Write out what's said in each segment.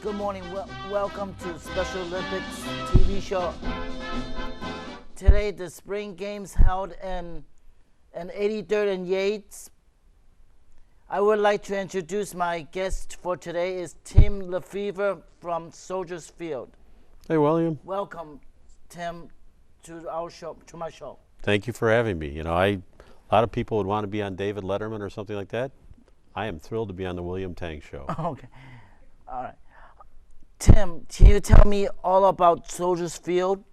Good morning. Welcome to Special Olympics TV show. Today, the spring games held in 83rd and Yates. I would like to introduce my guest for today is Tim LeFevour from Soldier Field. Hey, William. Welcome, Tim, to our show, to my show. Thank you for having me. You know, a lot of people would want to be on David Letterman or something like that. I am thrilled to be on the William Tang Show. Okay. All right. Tim, can you tell me all about Soldier Field?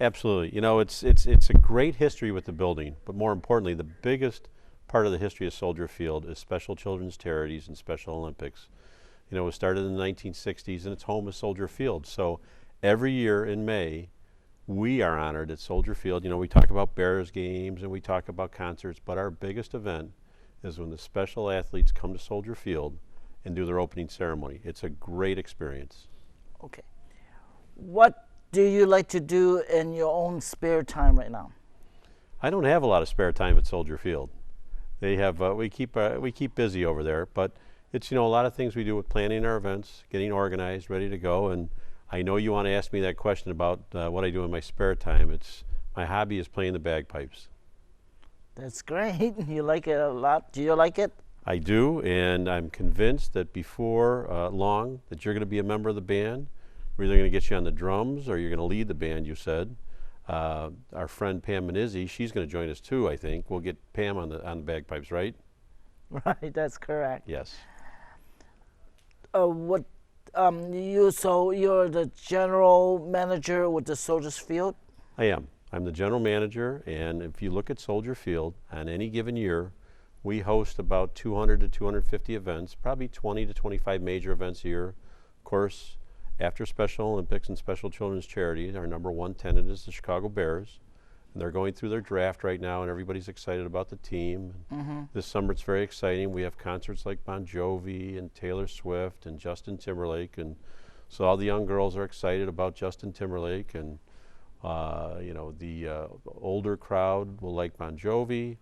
Absolutely. You know, it's a great history with the building, but more importantly, the biggest part of the history of Soldier Field is Special Children's Charities and Special Olympics. You know, it was started in the 1960s, and its home is Soldier Field. So every year in May, we are honored at Soldier Field. You know, we talk about Bears games and we talk about concerts, but our biggest event is when the special athletes come to Soldier Field and do their opening ceremony. It's a great experience. Okay. What do you like to do in your own spare time right now? I don't have a lot of spare time at Soldier Field. They have we keep busy over there, but it's, you know, a lot of things we do with planning our events, getting organized, ready to go. And I know you want to ask me that question about what I do in my spare time. It's my hobby is playing the bagpipes. That's great. You like it a lot. Do you like it? I do, and I'm convinced that before long that you're going to be a member of the band. We're either going to get you on the drums or you're going to lead the band, you said. Our friend Pam Manizzi, she's going to join us too, I think. We'll get Pam on the bagpipes, right? Right, that's correct. Yes. So you're the general manager with the Soldier Field? I am. I'm the general manager, and if you look at Soldier Field on any given year, we host about 200 to 250 events, probably 20 to 25 major events a year. Of course, after Special Olympics and Special Children's Charities, our number one tenant is the Chicago Bears. And they're going through their draft right now, and everybody's excited about the team. This summer it's very exciting. We have concerts like Bon Jovi and Taylor Swift and Justin Timberlake. And so all the young girls are excited about Justin Timberlake. And, you know, the older crowd will like Bon Jovi.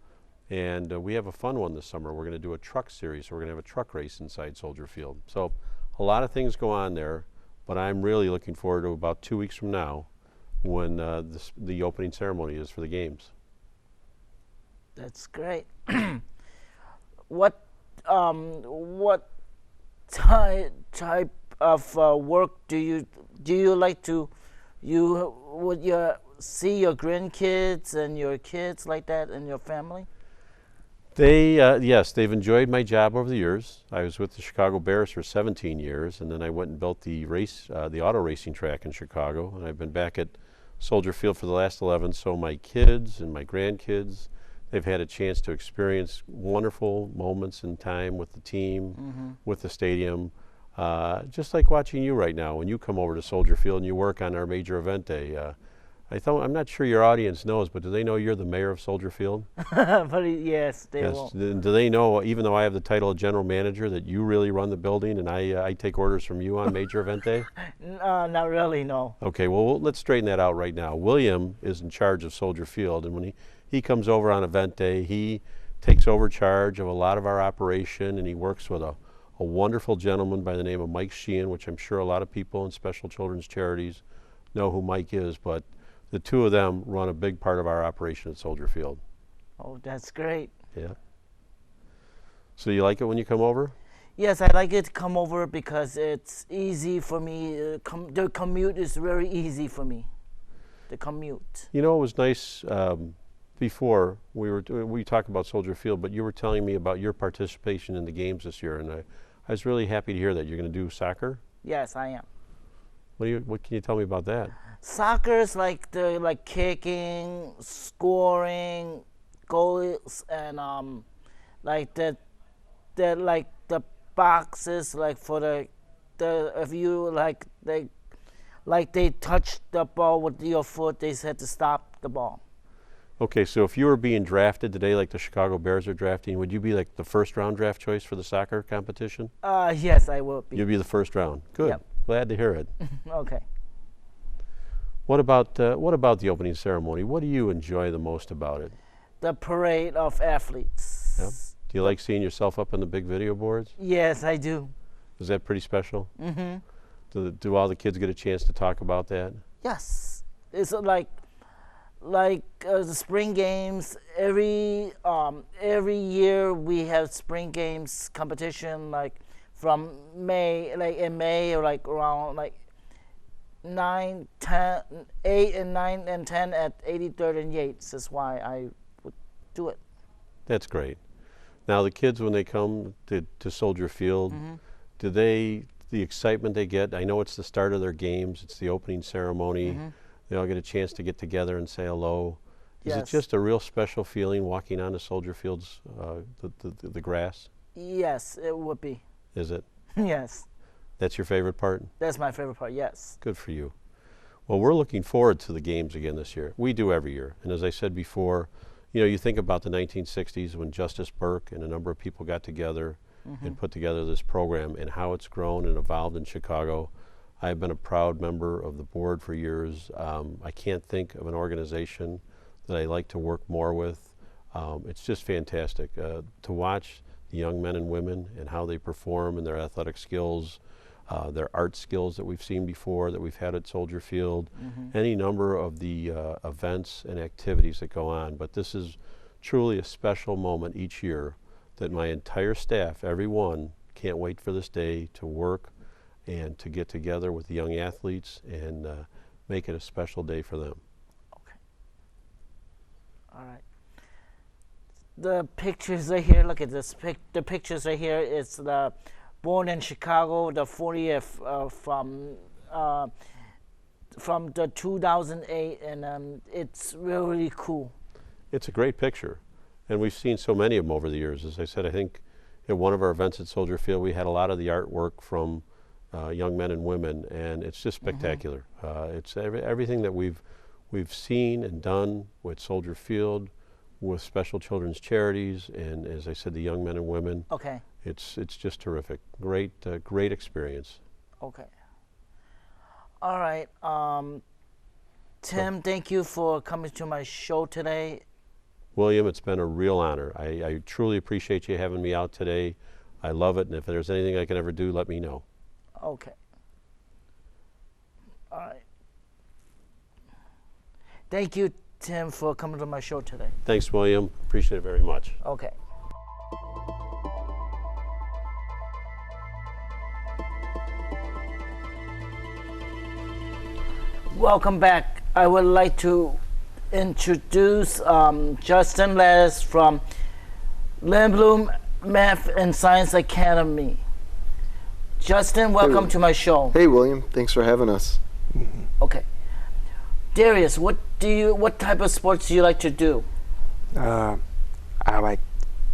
And we have a fun one this summer. We're going to do a truck series, so we're going to have a truck race inside Soldier Field. So a lot of things go on there, but I'm really looking forward to about 2 weeks from now when the opening ceremony is for the games. That's great. What type of work do you like to see your grandkids and your kids like that and your family? Yes, they've enjoyed my job over the years. I was with the Chicago Bears for 17 years, and then I went and built the auto racing track in Chicago, and I've been back at Soldier Field for the last 11. So my kids and my grandkids, they've had a chance to experience wonderful moments in time with the team, with the stadium, just like watching you right now when you come over to Soldier Field and you work on our major event day. I'm not sure your audience knows, but do they know you're the mayor of Soldier Field? But yes, they will. Do they know, even though I have the title of general manager, that you really run the building and I take orders from you on major event day? Not really, no. Okay, well, let's straighten that out right now. William is in charge of Soldier Field, and when he comes over on event day, he takes over charge of a lot of our operation, and he works with a wonderful gentleman by the name of Mike Sheehan, which I'm sure a lot of people in Special Children's Charities know who Mike is, but the two of them run a big part of our operation at Soldier Field. Oh, that's great. Yeah. So you like it when you come over? Yes, I like it to come over because it's easy for me. The commute is very easy for me. The commute. You know, it was nice before we talked about Soldier Field, but you were telling me about your participation in the games this year, and I was really happy to hear that. You're going to do soccer? Yes, I am. What can you tell me about that? Soccer is like kicking, scoring, goals, and like the boxes, like for the if you they touch the ball with your foot, they had to stop the ball. Okay, so if you were being drafted today, like the Chicago Bears are drafting, would you be like the first round draft choice for the soccer competition? Yes, I will be. You'd be the first round. Good. Yep. Glad to hear it. Okay. What about the opening ceremony? What do you enjoy the most about it? The parade of athletes. Yep. Do you like seeing yourself up on the big video boards? Yes, I do. Is that pretty special? Mm-hmm. Do all the kids get a chance to talk about that? Yes, it's like the spring games. Every year we have spring games competition, like from May, like in May, or like around like 9, 10, 8 and 9 and 10 at 83rd and Yates. That's why I would do it. That's great. Now the kids, when they come to Soldier Field, do the excitement they get, I know it's the start of their games, it's the opening ceremony, they all get a chance to get together and say hello. Is it just a real special feeling walking onto Soldier Field's, the grass? Yes, it would be. Is it? Yes. That's your favorite part? That's my favorite part, yes. Good for you. Well, we're looking forward to the games again this year. We do every year. And as I said before, you think about the 1960s when Justice Burke and a number of people got together and put together this program and how it's grown and evolved in Chicago. I've been a proud member of the board for years. I can't think of an organization that I like to work more with. It's just fantastic to watch the young men and women and how they perform and their athletic skills, their art skills that we've seen before, that we've had at Soldier Field, any number of the events and activities that go on. But this is truly a special moment each year that my entire staff, everyone, can't wait for this day to work and to get together with the young athletes and make it a special day for them. Okay. All right. The pictures right here, look at this. The pictures right here, it's the born in Chicago, the 40th from the 2008, and it's really cool. It's a great picture, and we've seen so many of them over the years. As I said, I think at one of our events at Soldier Field, we had a lot of the artwork from young men and women, and it's just spectacular. It's everything that we've seen and done with Soldier Field, with special children's charities, and as I said, the young men and women. Okay. It's just terrific. Great experience. Okay. All right. Tim, thank you for coming to my show today. William, it's been a real honor. I truly appreciate you having me out today. I love it, and if there's anything I can ever do, let me know. Okay. All right. Thank you, Tim, for coming to my show today. Thanks, William. Appreciate it very much. Okay. Welcome back. I would like to introduce Justin Ladas from Lindblom Math and Science Academy. Justin, welcome to my show. Hey, William. Thanks for having us. Okay. Darius, what type of sports do you like to do? I like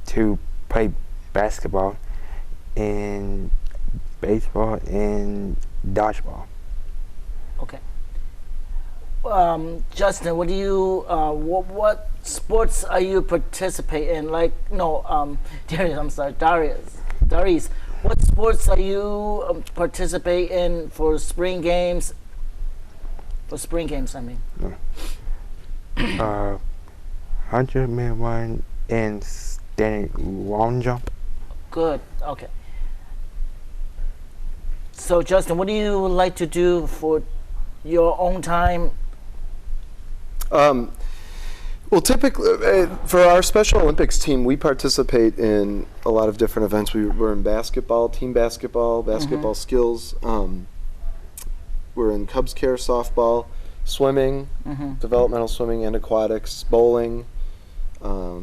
to play basketball and baseball and dodgeball. Okay. Justin, what do you what sports are you participate in? Darius, I'm sorry, Darius, what sports are you participate in for spring games? For spring games, I mean. 100-meter run and standing long jump. Good. Okay. So, Justin, what do you like to do for your own time? Well, typically, for our Special Olympics team, we participate in a lot of different events. We're in basketball, team basketball skills. We're in Cubs Care softball, swimming, developmental swimming and aquatics, bowling,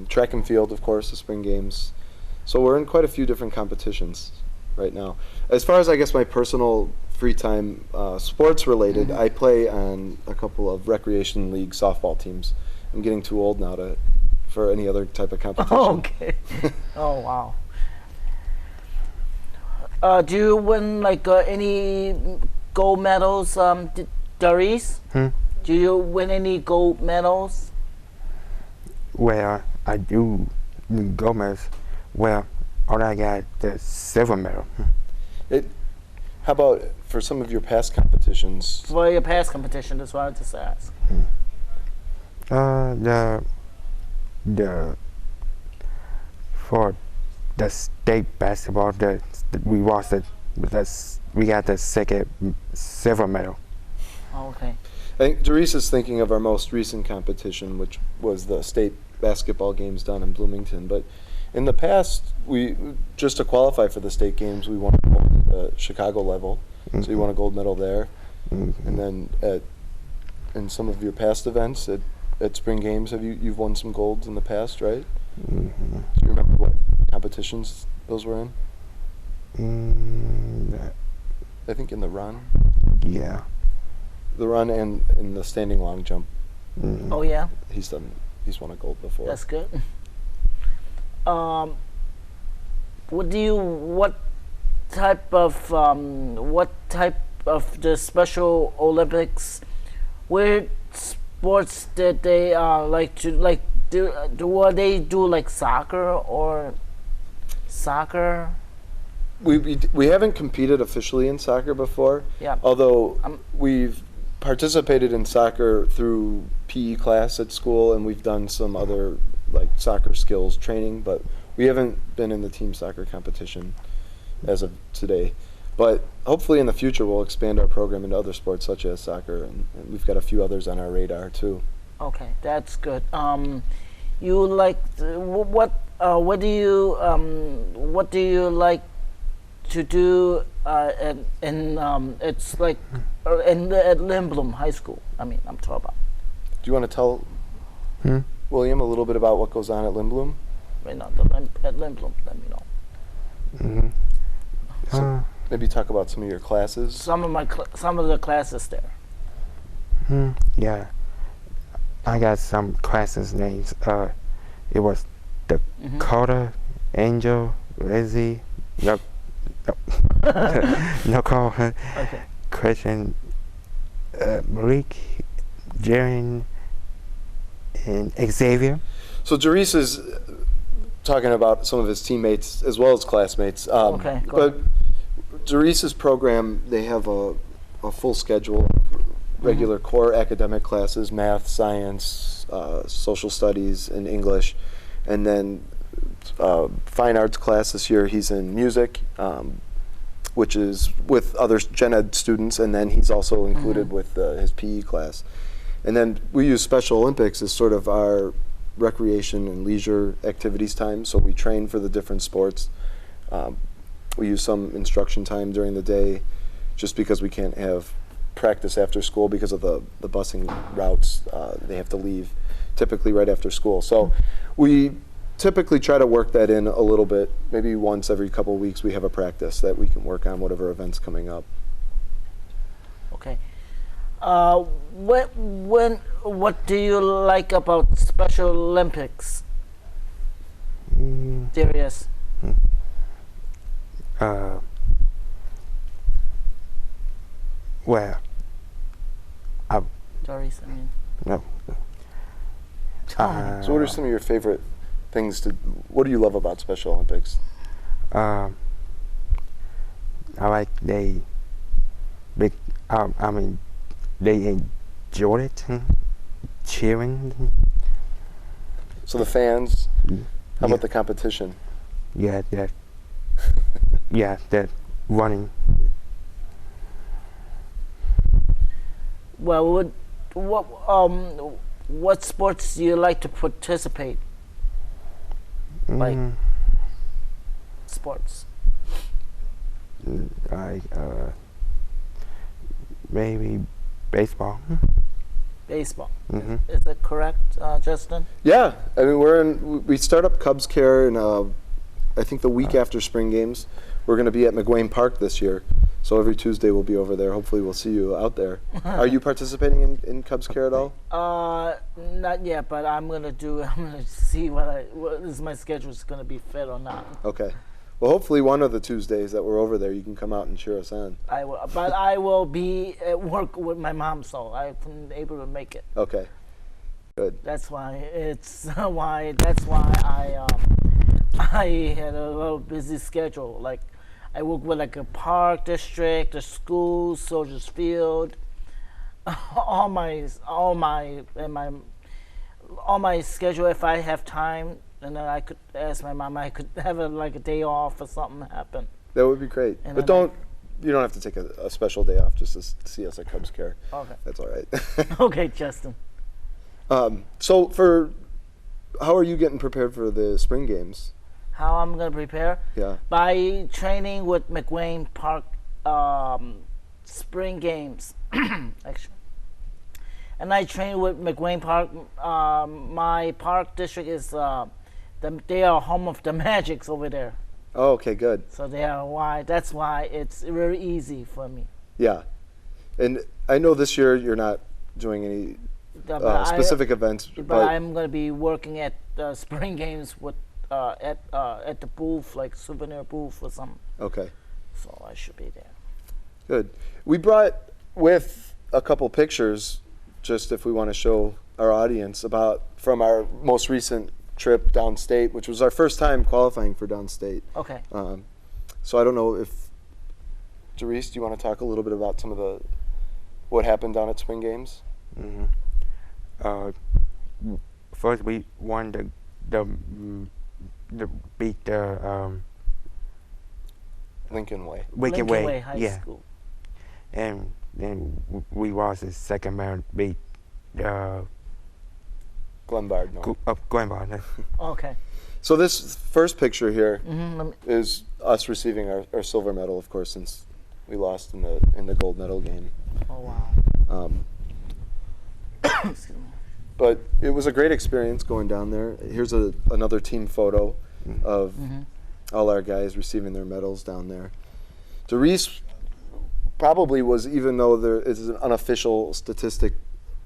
track and field, of course, the spring games. So we're in quite a few different competitions right now. As far as, I guess, my personal free time, sports related, I play on a couple of recreation league softball teams. I'm getting too old now for any other type of competition. Oh, okay. Oh, wow. Do you win any gold medals, Darius? Do you win any gold medals? Well, I do gold medals. Well, all I got the silver medal. How about for some of your past competitions? For your past competition, that's what I just asked. For the state basketball, we lost the we got the second silver medal. Okay. I think Darius is thinking of our most recent competition, which was the state basketball games down in Bloomington. But in the past, we just to qualify for the state games, we won gold at the Chicago level. So you won a gold medal there. And then in some of your past events at spring games, you've won some golds in the past, right? Do you remember what competitions those were in? I think in the run. Yeah. The run and in the standing long jump. Oh yeah. He's won a gold before. That's good. What type of the Special Olympics? What sports did they like to like do? What they do like soccer or soccer? We haven't competed officially in soccer before. Yeah. Although we've participated in soccer through PE class at school, and we've done some other like soccer skills training, but we haven't been in the team soccer competition as of today. But hopefully in the future we'll expand our program into other sports such as soccer, and we've got a few others on our radar too. Okay, that's good. You like what do you like to do it's like at Lindblom High School. I mean, I'm talking about. Do you want to tell William a little bit about what goes on at Lindblom? Right now, at Lindblom, let me know. So maybe talk about some of your classes. Some of the classes there. Yeah. I got some classes names. It was the Carter, Angel, Lizzie, Nicole, Okay. Christian, Malik, Jaren, and Xavier. So Darius is talking about some of his teammates as well as classmates. Okay, go but Darius's program, they have a full schedule of regular core academic classes, math, science, social studies, and English. And then fine arts class this year, he's in music, which is with other gen ed students, and then he's also included with his PE class. And then we use Special Olympics as sort of our recreation and leisure activities time, so we train for the different sports. We use some instruction time during the day just because we can't have practice after school because of the busing routes. They have to leave typically right after school. So we typically try to work that in a little bit. Maybe once every couple of weeks we have a practice that we can work on whatever event's coming up. Okay. What do you like about Special Olympics, Darius? Well, Darius, I mean. no. So what are some of your favorite things what do you love about Special Olympics? I like they enjoy it, cheering. So the fans, how about the competition? Yeah, that running. Well, what sports do you like to participate? Like sports. Like maybe baseball. Baseball. Is that correct, Justin? Yeah, I mean we start up Cubs Care in I think the week after spring games. We're going to be at McGuane Park this year, so every Tuesday we'll be over there. Hopefully we'll see you out there. Are you participating in Cubs Care at all? Not yet, but I'm gonna see what is my schedule is gonna be fit or not. Okay. Well, hopefully one of the Tuesdays that we're over there, you can come out and cheer us on. I will be at work with my mom, so I wasn't able to make it. Okay. Good. That's why I had a little busy schedule. Like I work with like a park district, a school, Soldier Field, all my schedule. If I have time, and then I could ask my mom, I could have a day off or something happen. That would be great. And But You don't have to take a special day off just to see us at Cubs Care. Okay. That's all right. Okay, Justin. So how are you getting prepared for the spring games? How I'm gonna prepare? Yeah. By training with McWayne Park spring games, actually. And I train with McWayne Park. My park district is they are home of the Magics over there. Oh, okay, good. So that's why it's very easy for me. Yeah. And I know this year you're not doing any specific events, but I'm going to be working at spring games with at the booth, like souvenir booth or something. Okay. So I should be there. Good. We brought with a couple pictures, just if we want to show our audience from our most recent trip downstate, which was our first time qualifying for downstate. Okay. So I don't know if Darius, do you want to talk a little bit about some of what happened down at spring games? First we won the beat the Lincoln Way. Lincoln Way High School. And then we was the second round beat Glenbard, no. Glenbard. Okay. So this first picture here Mm-hmm. is us receiving our silver medal, of course, since we lost in the gold medal game. Oh wow. Excuse me. But it was a great experience going down there. Here's another team photo of all our guys receiving their medals down there. Darius probably was, even though there is an unofficial statistic,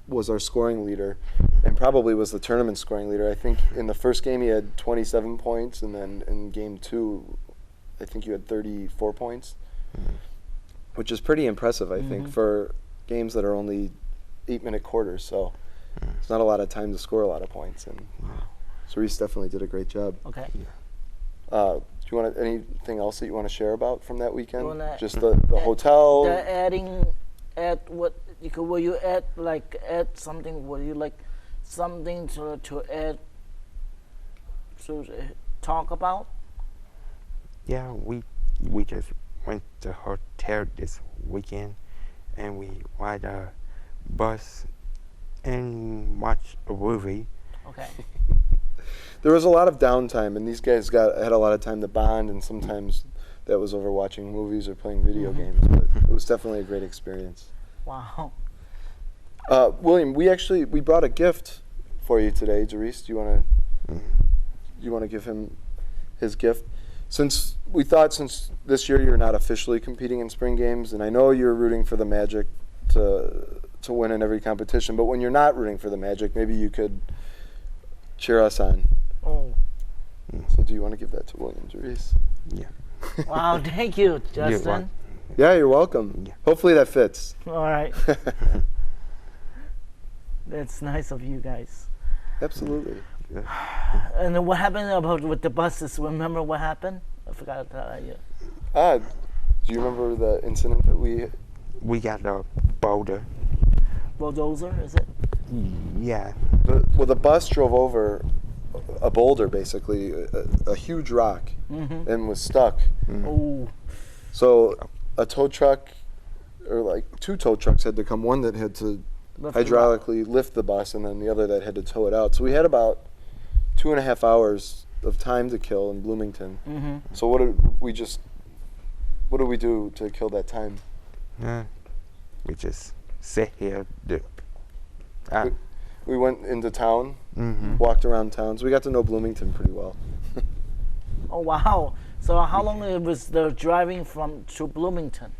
was our scoring leader and probably was the tournament scoring leader. I think in the first game he had 27 points, and then in game 2 I think you had 34 points, which is pretty impressive, I think, for games that are only 8-minute quarters. So it's not a lot of time to score a lot of points, and Darius definitely did a great job. Okay. Do you want anything else that you want to share about from that weekend? Just the The hotel. add what will you add something? Will you like something to add to talk about? Yeah, we just went to hotel this weekend, and we ride a bus and watch a movie. Okay. There was a lot of downtime, and these guys had a lot of time to bond, and sometimes that was over watching movies or playing video games. But it was definitely a great experience. Wow. William, we brought a gift for you today. Darius, do you want to give him his gift? Since this year you're not officially competing in spring games, and I know you're rooting for the Magic to win in every competition, but when you're not rooting for the Magic, maybe you could cheer us on. Oh. So do you want to give that to William, Darius? Yeah. Wow. Thank you, Justin. Yeah, you're welcome. Yeah. Hopefully that fits. All right. That's nice of you guys. Absolutely. And then what happened with the buses? Remember what happened? I forgot to tell you. Do you remember the incident that We got a boulder. Bulldozer, is it? Yeah. the bus drove over a boulder, basically, a huge rock, and was stuck. Oh. So a tow truck, or like 2 tow trucks had to come, one that had to hydraulically lift the bus, and then the other that had to tow it out. So we had about 2.5 hours of time to kill in Bloomington. So what did we do to kill that time? We just sit here. We went into town, walked around town, so we got to know Bloomington pretty well. Oh wow! So how long was the driving to Bloomington?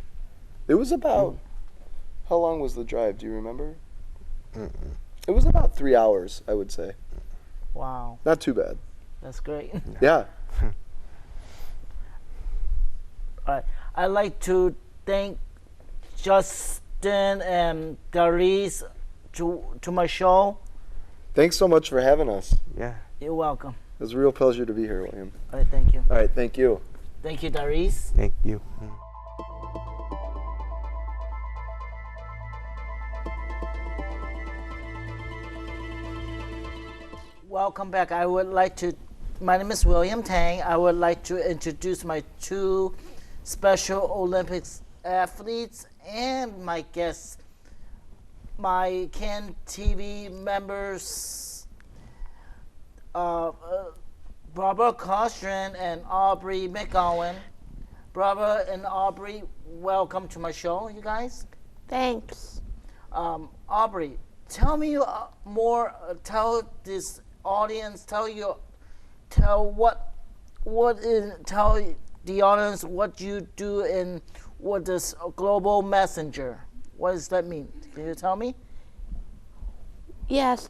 It was about, how long was the drive? Do you remember? It was about 3 hours, I would say. Wow, Not too bad. that's great. Yeah. All right, I'd like to thank Justin and Darius to my show. Thanks so much for having us. Yeah. You're welcome. It was a real pleasure to be here, William. All right, thank you. All right, thank you. Thank you, Darius. Thank you. Welcome back. My name is William Tang. I would like to introduce my 2 Special Olympics athletes and my guests, my CAN TV members, Barbara Costrin and Aubrey McGowan. Barbara and Aubrey, welcome to my show, you guys. Thanks. Aubrey, tell me more. Tell this audience. Tell the audience what you do in what this global messenger. What does that mean? Can you tell me? Yes,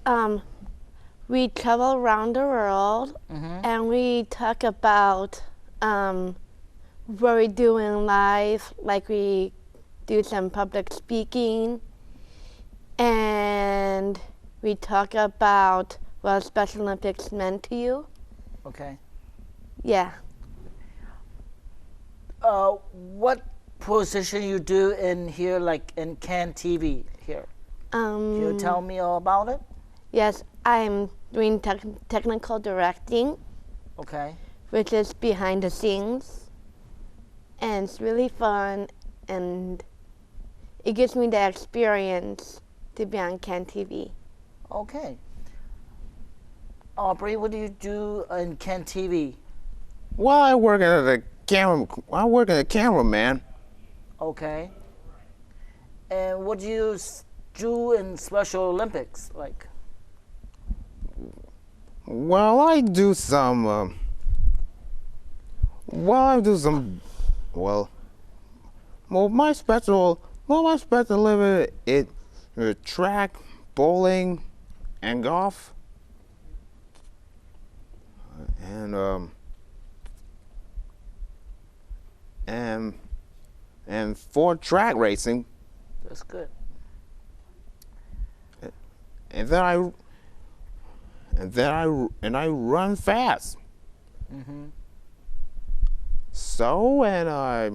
we travel around the world and we talk about what we do in life, like we do some public speaking, and we talk about what Special Olympics meant to you. Okay. Yeah. What position you do in here, like in CAN TV here? Can you tell me all about it? Yes, I'm doing technical directing, Okay. which is behind the scenes, and it's really fun, and it gives me the experience to be on CAN TV. Okay. Aubrey, what do you do in CAN TV? Well, I work as a cameraman. Okay. And what do you do in Special Olympics? Like, Well, I do some. My special limit is track, bowling, and golf. And for track racing, that's good. and I run fast. Mm-hmm. So and I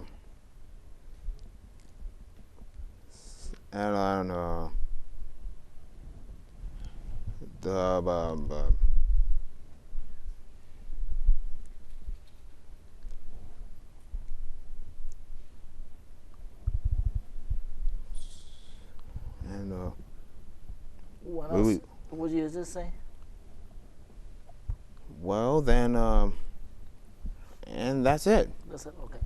What we- else? What do you just say? well then and that's it. That's it. Okay.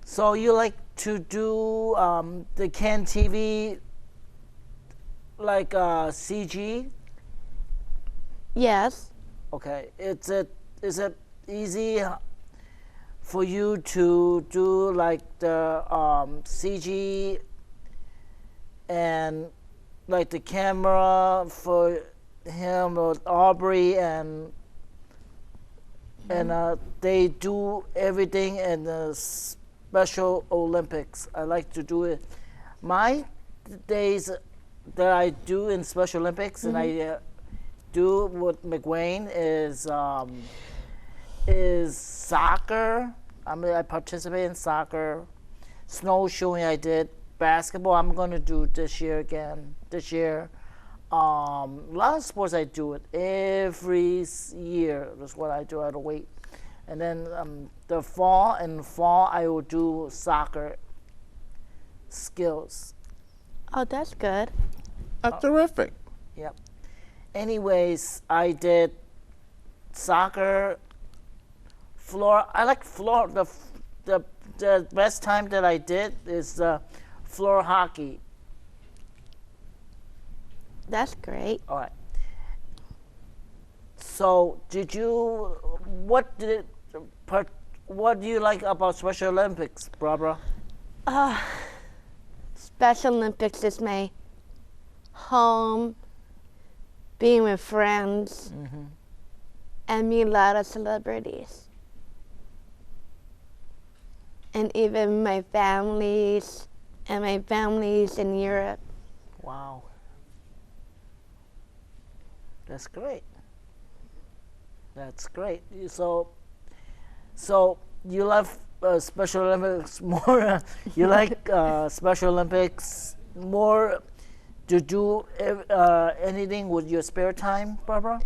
So you like to do the CAN TV, like CG? Yes. Okay. Is it easy for you to do like the CG and like the camera for him or Aubrey and they do everything in the Special Olympics. I like to do it. My days that I do in Special Olympics and I do with McWayne is soccer. I participate in soccer, snowshoeing. I did basketball. I'm gonna do this year again. This year, a lot of sports I do it every year. That's what I do. I don't wait. And then the fall I will do soccer skills. Oh, that's good. Terrific. Yep. Anyways, I did soccer, floor. I like floor. The best time that I did is floor hockey. That's great. All right. So, what do you like about Special Olympics, Barbara? Special Olympics is my home, being with friends, and meet a lot of celebrities. And even my families in Europe. Wow. That's great. That's great. So you love Special Olympics more. You like Special Olympics more to do anything with your spare time, Barbara?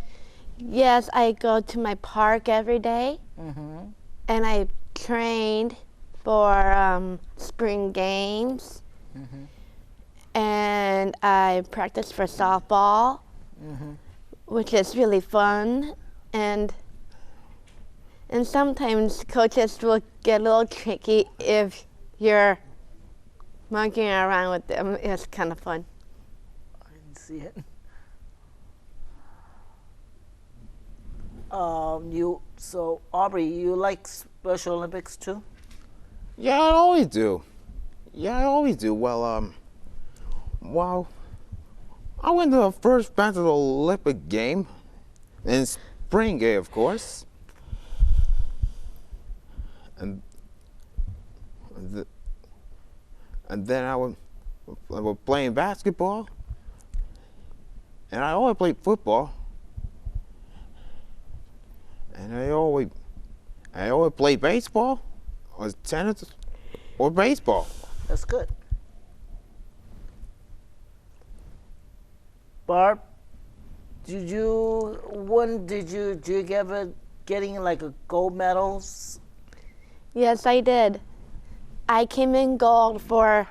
Yes, I go to my park every day, and I trained for spring games, and I practice for softball, which is really fun, and sometimes coaches will get a little tricky if you're monkeying around with them. It's kind of fun. I didn't see it. So Aubrey, you like Special Olympics too? Yeah, I always do. Well, I went to the first batch of the Olympic game in spring game, of course. And then I was playing basketball, and I always played football, and I always played baseball, or tennis, or baseball. That's good. Barb, did you ever getting like a gold medals? Yes, I did. I came in gold for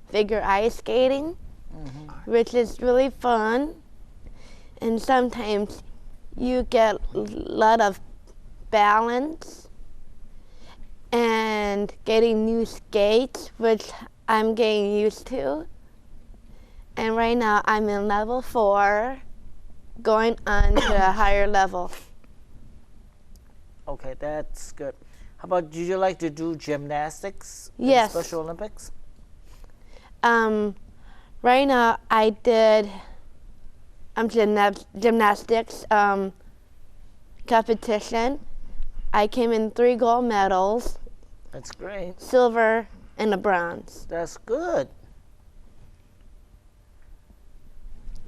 figure ice skating, which is really fun. And sometimes you get a lot of balance and getting new skates, which I'm getting used to. And right now I'm in level 4, going on to a higher level. Okay, that's good. How about, did you like to do gymnastics Yes. in Special Olympics? Right now I did gymnastics competition. I came in 3 gold medals, That's great. silver, and a bronze. That's good.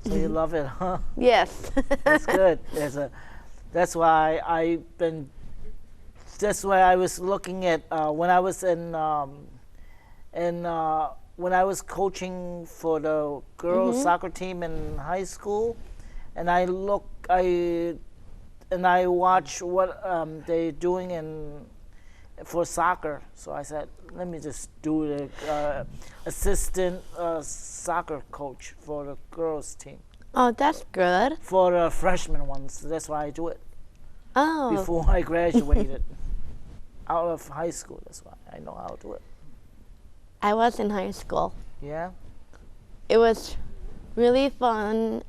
So you love it, huh? Yes. That's good. That's why I was looking at when I was when I was coaching for the girls soccer team in high school, and I watch what they're doing for soccer. So I said, let me just do the assistant soccer coach for the girls team. Oh, that's good. For the freshman ones. That's why I do it. Oh. Before I graduated out of high school. That's why I know how to do it. I was in high school. Yeah? It was really fun.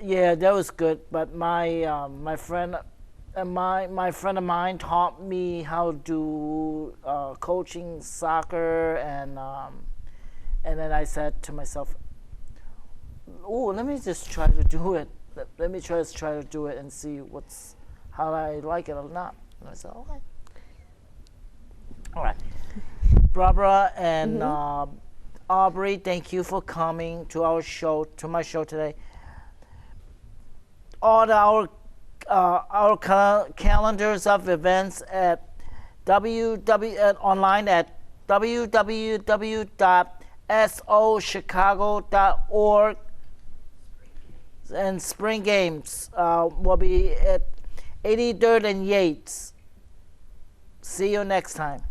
Yeah, that was good. But my friend of mine taught me how to do coaching soccer, and then I said to myself, "Oh, let me just try to do it. Let me try to do it and see how I like it or not." And I said, "Okay, all right." Barbara and Aubrey, thank you for coming to my show today. All our calendars of events at online at www.sochicago.org, and spring games will be at 83rd and Yates. See you next time.